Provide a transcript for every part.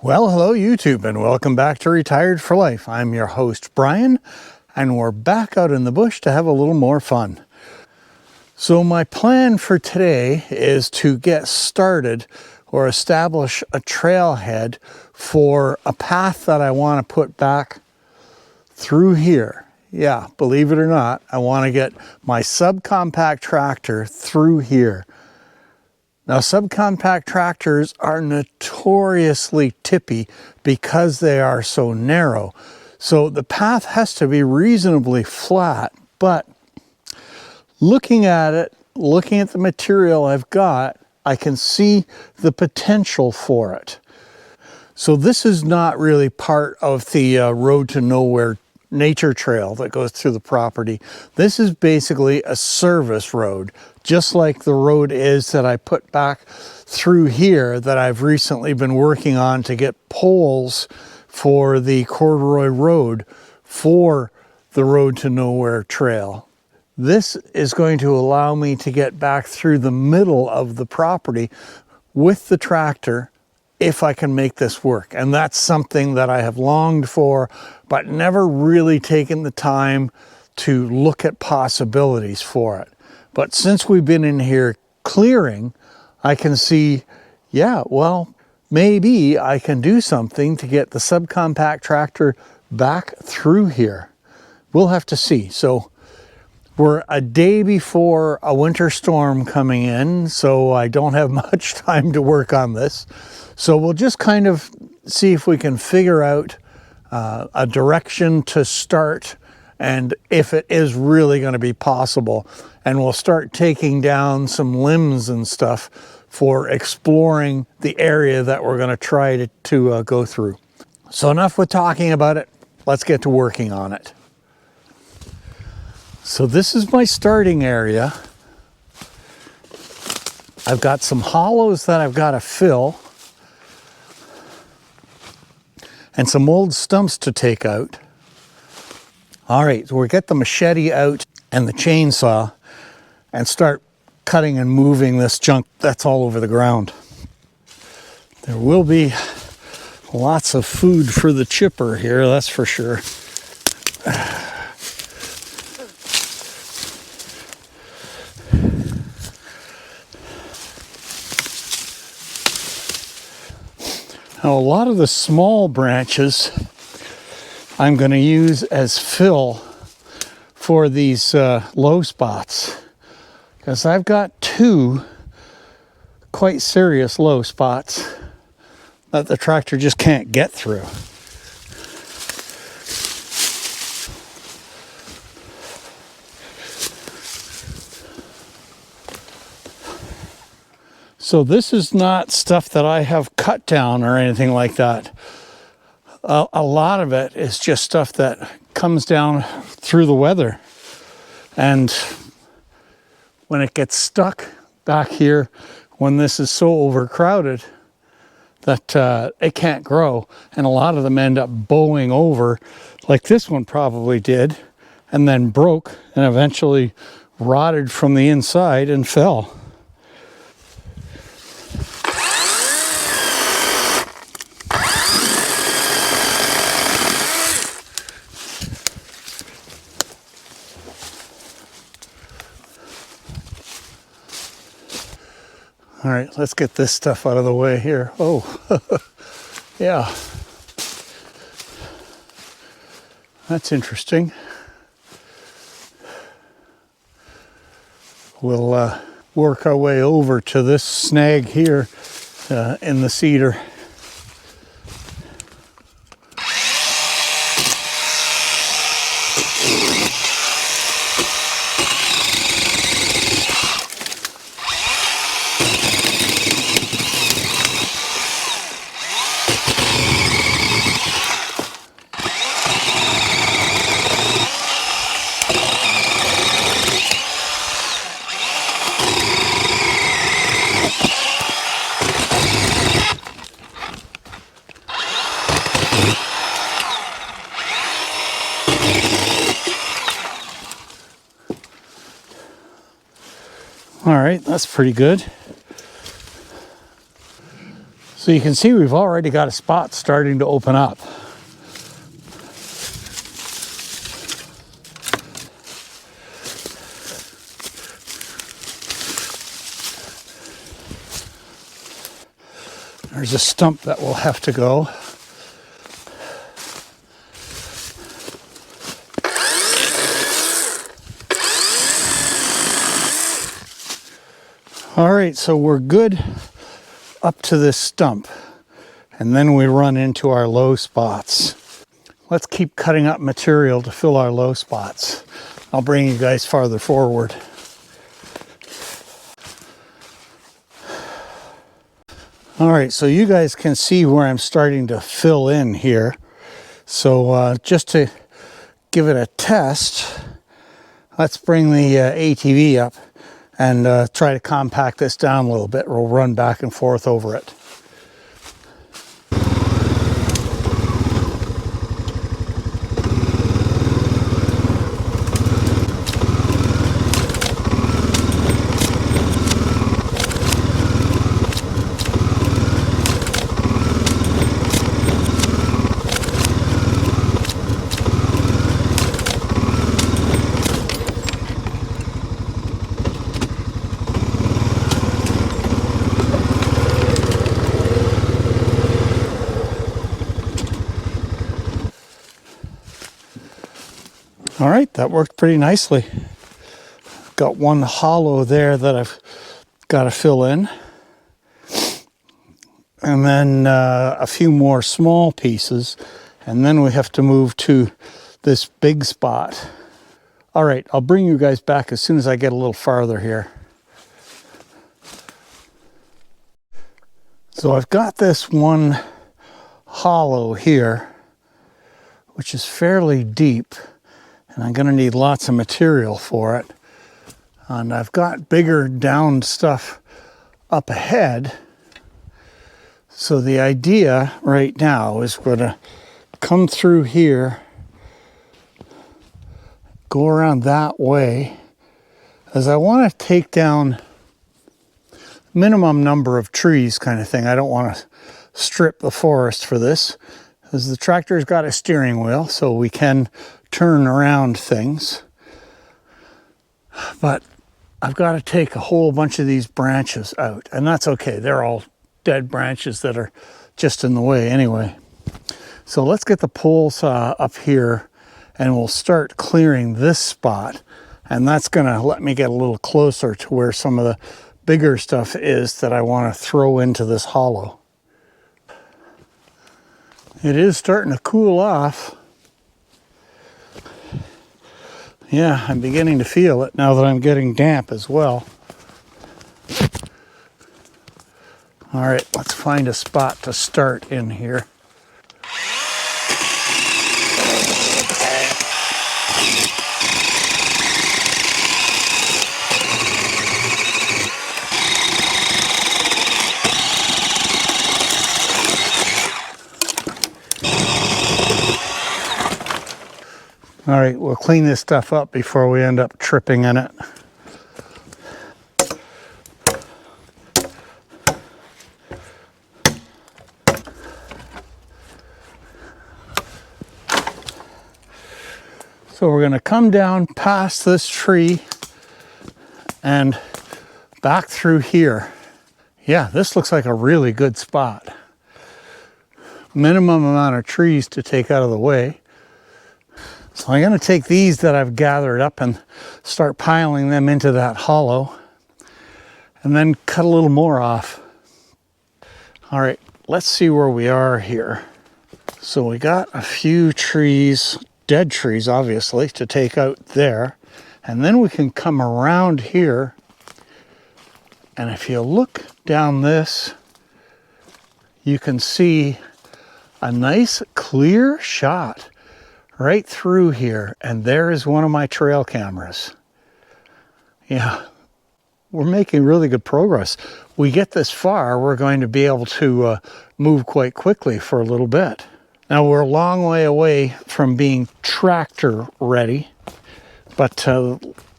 Well, hello YouTube and welcome back to Retired for Life. I'm your host Brian and we're back out in the bush to have a little more fun. So my plan for today is to get started or establish a trailhead for a path that I want to put back through here. Yeah, believe it or not, I want to get my subcompact tractor through here. Now, subcompact tractors are notoriously tippy because they are so narrow. So the path has to be reasonably flat, but looking at it, looking at the material I've got, I can see the potential for it. So this is not really part of the Road to Nowhere nature trail that goes through the property. This is basically a service road, just like the road is that I put back through here that I've recently been working on to get poles for the corduroy road for the Road to Nowhere trail. This is going to allow me to get back through the middle of the property with the tractor if I can make this work. And that's something that I have longed for, but never really taken the time to look at possibilities for it. But since we've been in here clearing, I can see, yeah, well, maybe I can do something to get the subcompact tractor back through here. We'll have to see. So we're a day before a winter storm coming in, so I don't have much time to work on this. So we'll just kind of see if we can figure out a direction to start and if it is really going to be possible. And we'll start taking down some limbs and stuff for exploring the area that we're going to try to go through. So enough with talking about it. Let's get to working on it. So this is my starting area. I've got some hollows that I've got to fill and some old stumps to take out. All right, so we'll get the machete out and the chainsaw and start cutting and moving this junk that's all over the ground. There will be lots of food for the chipper here, that's for sure. Now, a lot of the small branches I'm going to use as fill for these low spots, because I've got two quite serious low spots that the tractor just can't get through. So this is not stuff that I have cut down or anything like that. A lot of it is just stuff that comes down through the weather. And when it gets stuck back here, when this is so overcrowded that it can't grow, and a lot of them end up bowing over, like this one probably did, and then broke and eventually rotted from the inside and fell. All right, let's get this stuff out of the way here. Oh, yeah. That's interesting. We'll work our way over to this snag here in the cedar. All right, that's pretty good. So you can see we've already got a spot starting to open up. There's a stump that will have to go. All right, so we're good up to this stump, and then we run into our low spots. Let's keep cutting up material to fill our low spots. I'll bring you guys farther forward. All right, so you guys can see where I'm starting to fill in here. So just to give it a test, let's bring the ATV up and try to compact this down a little bit. We'll run back and forth over it. All right, that worked pretty nicely. Got one hollow there that I've got to fill in. And then a few more small pieces. And then we have to move to this big spot. All right, I'll bring you guys back as soon as I get a little farther here. So I've got this one hollow here, which is fairly deep. And I'm going to need lots of material for it. And I've got bigger down stuff up ahead. So the idea right now is we're going to come through here, go around that way, as I want to take down minimum number of trees kind of thing. I don't want to strip the forest for this, as the tractor's got a steering wheel, so we can turn around things. But I've got to take a whole bunch of these branches out, and that's okay. They're all dead branches that are just in the way anyway. So let's get the pole saw up here and we'll start clearing this spot, and that's going to let me get a little closer to where some of the bigger stuff is that I want to throw into this hollow. It is starting to cool off. Yeah, I'm beginning to feel it now that I'm getting damp as well. All right, let's find a spot to start in here. All right, we'll clean this stuff up before we end up tripping in it. So we're going to come down past this tree and back through here. Yeah, this looks like a really good spot. Minimum amount of trees to take out of the way. So I'm going to take these that I've gathered up and start piling them into that hollow, and then cut a little more off. All right, let's see where we are here. So we got a few trees, dead trees obviously, to take out there, and then we can come around here, and if you look down this, you can see a nice clear shot right through here, and there is one of my trail cameras. Yeah, we're making really good progress. We get this far, we're going to be able to move quite quickly for a little bit. Now we're a long way away from being tractor ready, but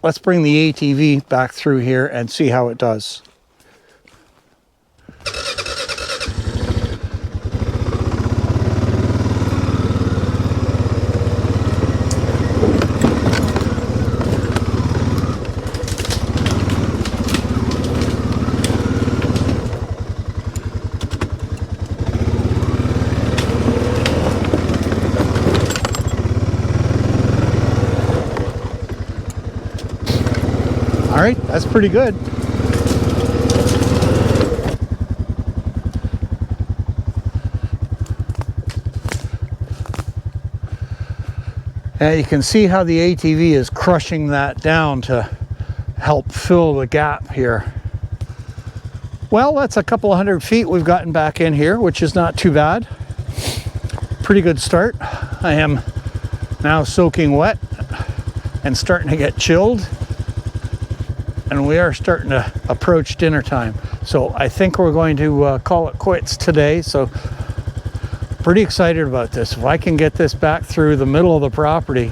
let's bring the ATV back through here and see how it does. That's pretty good. Yeah, you can see how the ATV is crushing that down to help fill the gap here. Well, that's a couple of 100 feet we've gotten back in here, which is not too bad. Pretty good start. I am now soaking wet and starting to get chilled. And we are starting to approach dinner time. So I think we're going to call it quits today. So pretty excited about this. If I can get this back through the middle of the property,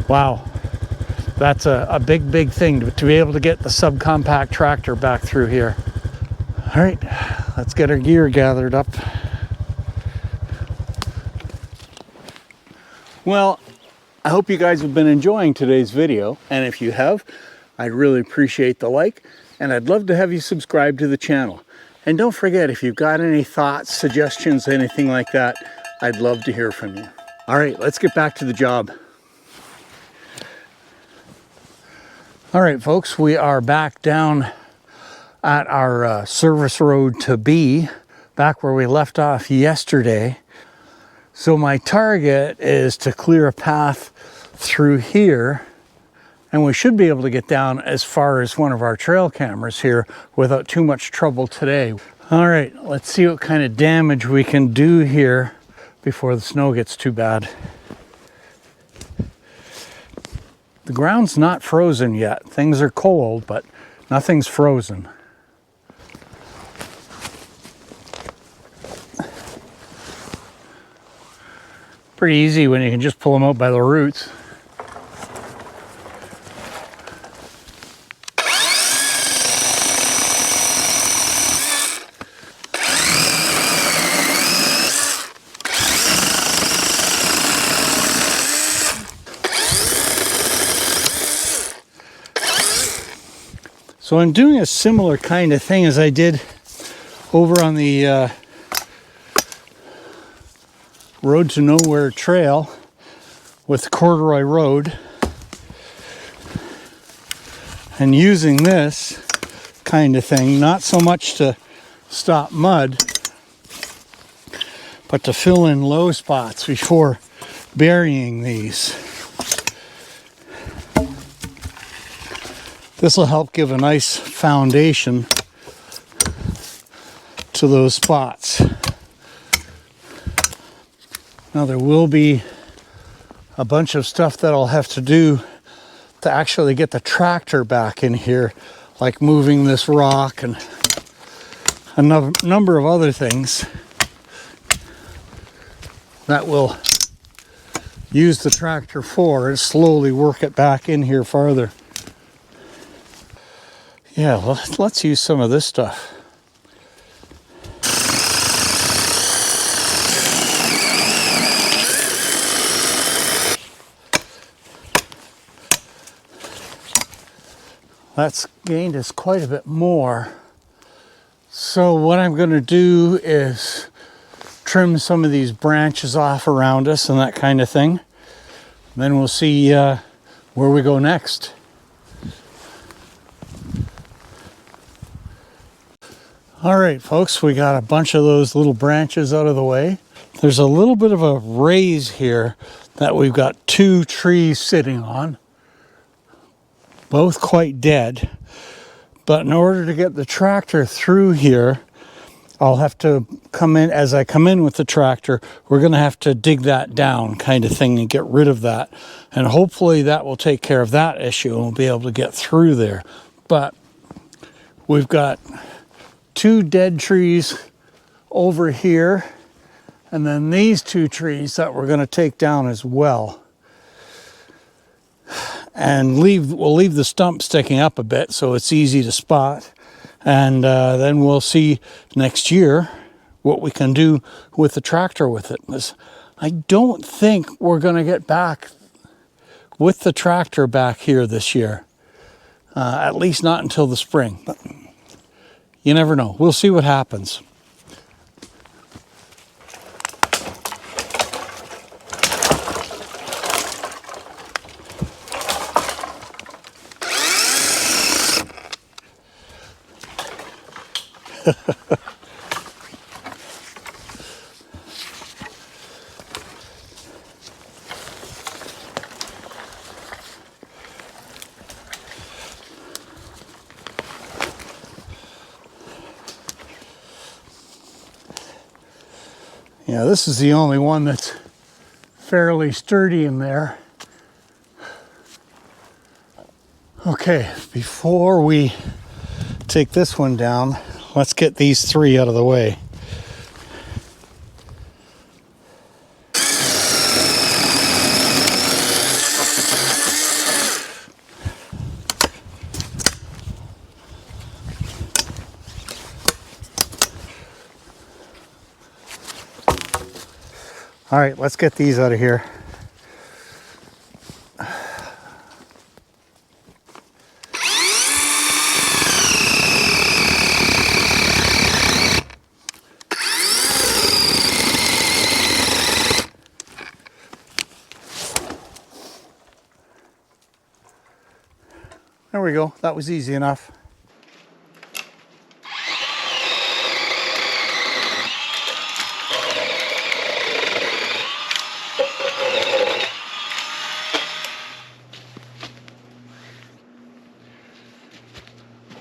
wow, that's a big thing to be able to get the subcompact tractor back through here. All right, let's get our gear gathered up. Well, I hope you guys have been enjoying today's video, and if you have, I'd really appreciate the like, and I'd love to have you subscribe to the channel. And don't forget, if you've got any thoughts, suggestions, anything like that, I'd love to hear from you. All right, let's get back to the job. All right, folks, we are back down at our service road to B, back where we left off yesterday. So my target is to clear a path through here, and we should be able to get down as far as one of our trail cameras here without too much trouble today. All right, let's see what kind of damage we can do here before the snow gets too bad. The ground's not frozen yet. Things are cold, but nothing's frozen. Pretty easy when you can just pull them out by the roots. So I'm doing a similar kind of thing as I did over on the Road to Nowhere trail with Corduroy Road, and using this kind of thing, not so much to stop mud, but to fill in low spots before burying these. This will help give a nice foundation to those spots. Now there will be a bunch of stuff that I'll have to do to actually get the tractor back in here, like moving this rock and a number of other things that will use the tractor for and slowly work it back in here farther. Yeah, let's use some of this stuff. That's gained us quite a bit more. So what I'm going to do is trim some of these branches off around us and that kind of thing. Then we'll see where we go next. All right, folks, we got a bunch of those little branches out of the way. There's a little bit of a raise here that we've got two trees sitting on, both quite dead. But in order to get the tractor through here, I'll have to come in, as I come in with the tractor, we're going to have to dig that down kind of thing and get rid of that. And hopefully that will take care of that issue and we'll be able to get through there. But we've got two dead trees over here, and then these two trees that we're going to take down as well. And we'll leave the stump sticking up a bit so it's easy to spot. And then we'll see next year what we can do with the tractor with it. I don't think we're going to get back with the tractor back here this year. At least not until the spring. But you never know. We'll see what happens. Yeah, this is the only one that's fairly sturdy in there. Okay, before we take this one down, let's get these three out of the way. All right, let's get these out of here. There we go, that was easy enough.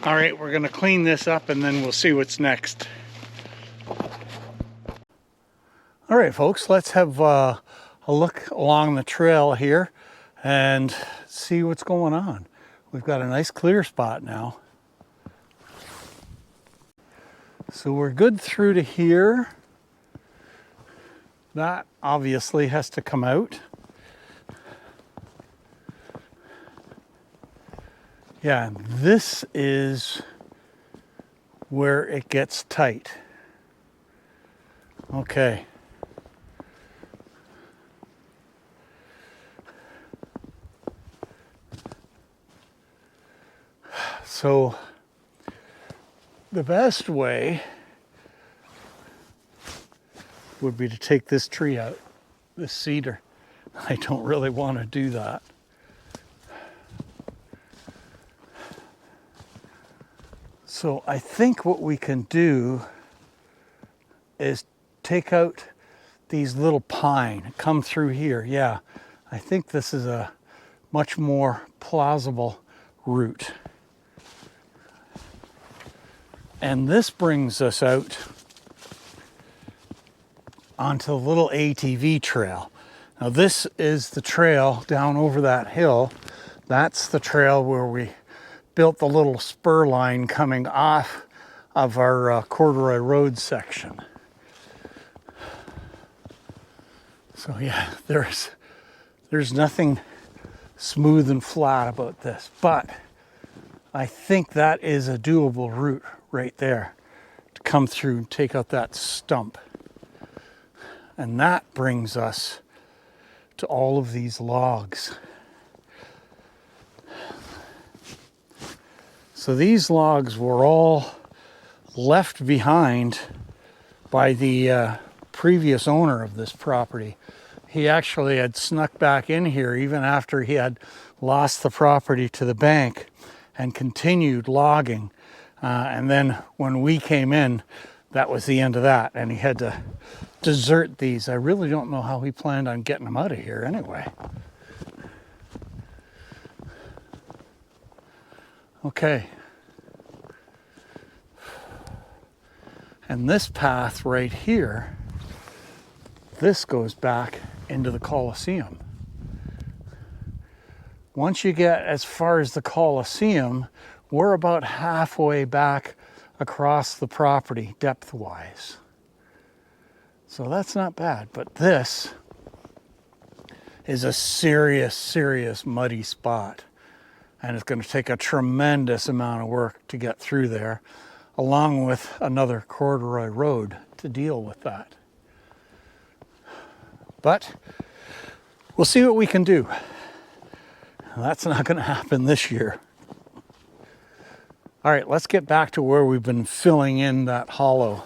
All right, we're gonna clean this up and then we'll see what's next. All right, folks, let's have a look along the trail here and see what's going on. We've got a nice clear spot now. So we're good through to here. That obviously has to come out. Yeah, this is where it gets tight. Okay. So the best way would be to take this tree out, this cedar. I don't really want to do that. So I think what we can do is take out these little pine, come through here. Yeah, I think this is a much more plausible route. And this brings us out onto the little ATV trail. Now this is the trail down over that hill. That's the trail where we built the little spur line coming off of our corduroy road section. So yeah, there's nothing smooth and flat about this, but I think that is a doable route right there to come through and take out that stump. And that brings us to all of these logs. So these logs were all left behind by the previous owner of this property. He actually had snuck back in here even after he had lost the property to the bank and continued logging. And then when we came in, that was the end of that. And he had to desert these. I really don't know how he planned on getting them out of here anyway. Okay. And this path right here, this goes back into the Coliseum. Once you get as far as the Coliseum, we're about halfway back across the property depth-wise. So that's not bad, but this is a serious muddy spot. And it's going to take a tremendous amount of work to get through there, along with another corduroy road to deal with that. But we'll see what we can do. That's not going to happen this year. All right, let's get back to where we've been filling in that hollow.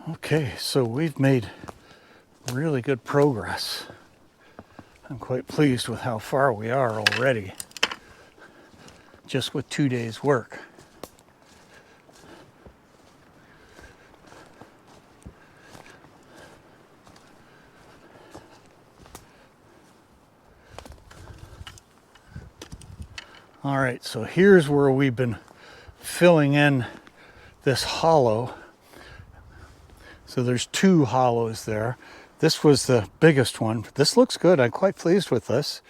Okay, so we've made really good progress. I'm quite pleased with how far we are already. just with 2 days work. All right, so here's where we've been filling in this hollow. So there's 2 hollows there. This was the biggest one. This looks good. I'm quite pleased with this.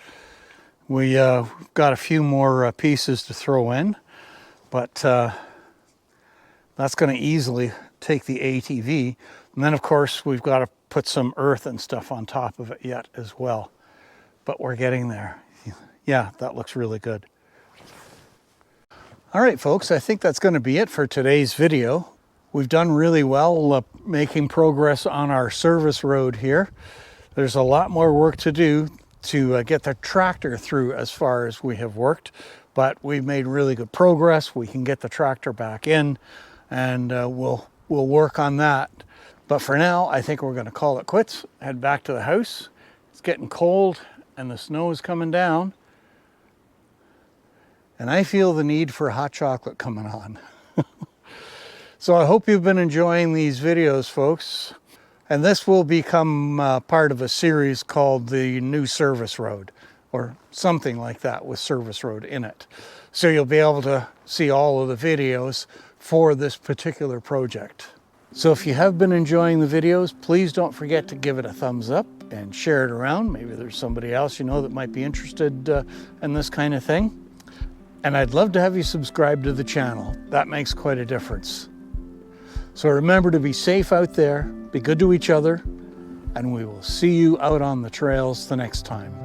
We got a few more pieces to throw in, but that's going to easily take the ATV. And then, of course, we've got to put some earth and stuff on top of it yet as well. But we're getting there. Yeah, that looks really good. All right, folks, I think that's going to be it for today's video. We've done really well making progress on our service road here. There's a lot more work to do to get the tractor through as far as we have worked, but we've made really good progress. We can get the tractor back in, and we'll work on that. But for now, I think we're going to call it quits, head back to the house. It's getting cold and the snow is coming down. And I feel the need for hot chocolate coming on. So I hope you've been enjoying these videos, folks. And this will become part of a series called the New Service Road, or something like that with Service Road in it. So you'll be able to see all of the videos for this particular project. So if you have been enjoying the videos, please don't forget to give it a thumbs up and share it around. Maybe there's somebody else you know that might be interested in this kind of thing. And I'd love to have you subscribe to the channel. That makes quite a difference. So remember to be safe out there, be good to each other, and we will see you out on the trails the next time.